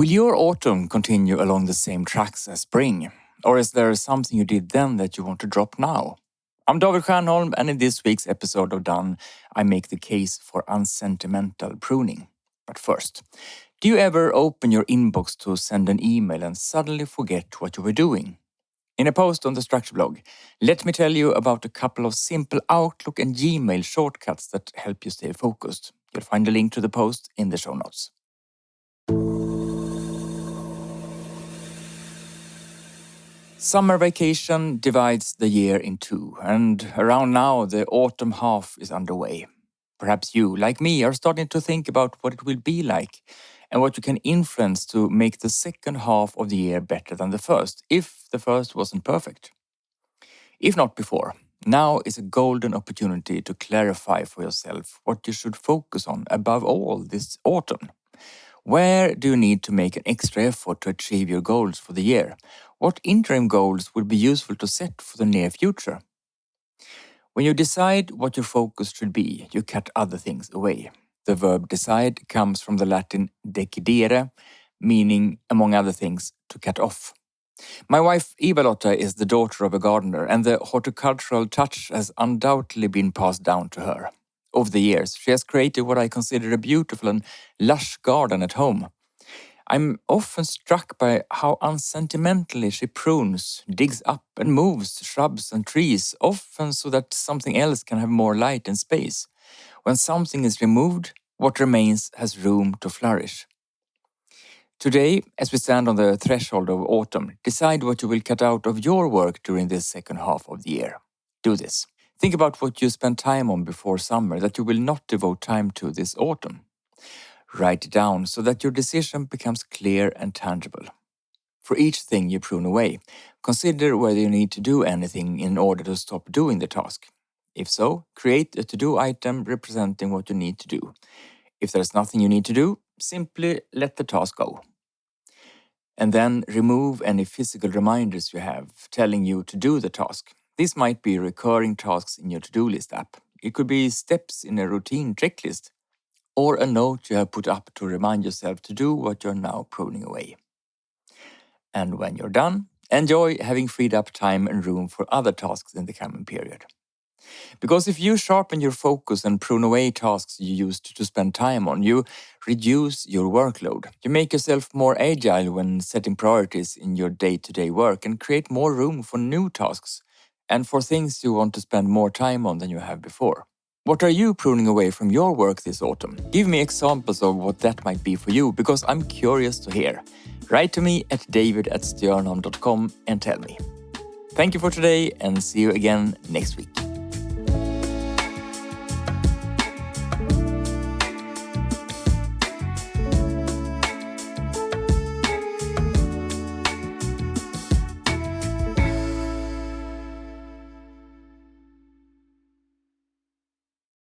Will your autumn continue along the same tracks as spring? Or is there something you did then that you want to drop now? I'm David Stiernholm, and in this week's episode of Done, I make the case for unsentimental pruning. But first, do you ever open your inbox to send an email and suddenly forget what you were doing? In a post on the Struktör blog, let me tell you about a couple of simple Outlook and Gmail shortcuts that help you stay focused. You'll find a link to the post in the show notes. Summer vacation divides the year in two, and around now the autumn half is underway. Perhaps you, like me, are starting to think about what it will be like and what you can influence to make the second half of the year better than the first, if the first wasn't perfect. If not before, now is a golden opportunity to clarify for yourself what you should focus on above all this autumn. Where do you need to make an extra effort to achieve your goals for the year? What interim goals would be useful to set for the near future? When you decide what your focus should be, you cut other things away. The verb decide comes from the Latin decidere, meaning, among other things, to cut off. My wife Eva-Lotta is the daughter of a gardener, and the horticultural touch has undoubtedly been passed down to her. Over the years, she has created what I consider a beautiful and lush garden at home. I'm often struck by how unsentimentally she prunes, digs up and moves shrubs and trees, often so that something else can have more light and space. When something is removed, what remains has room to flourish. Today, as we stand on the threshold of autumn, decide what you will cut out of your work during this second half of the year. Do this. Think about what you spent time on before summer that you will not devote time to this autumn. Write it down so that your decision becomes clear and tangible. For each thing you prune away, consider whether you need to do anything in order to stop doing the task. If so, create a to-do item representing what you need to do. If there's nothing you need to do, simply let the task go. And then remove any physical reminders you have telling you to do the task. These might be recurring tasks in your to-do list app. It could be steps in a routine checklist, or a note you have put up to remind yourself to do what you're now pruning away. And when you're done, enjoy having freed up time and room for other tasks in the coming period. Because if you sharpen your focus and prune away tasks you used to spend time on, you reduce your workload. You make yourself more agile when setting priorities in your day-to-day work and create more room for new tasks and for things you want to spend more time on than you have before. What are you pruning away from your work this autumn? Give me examples of what that might be for you, because I'm curious to hear. Write to me at david@stiernholm.com and tell me. Thank you for today, and see you again next week.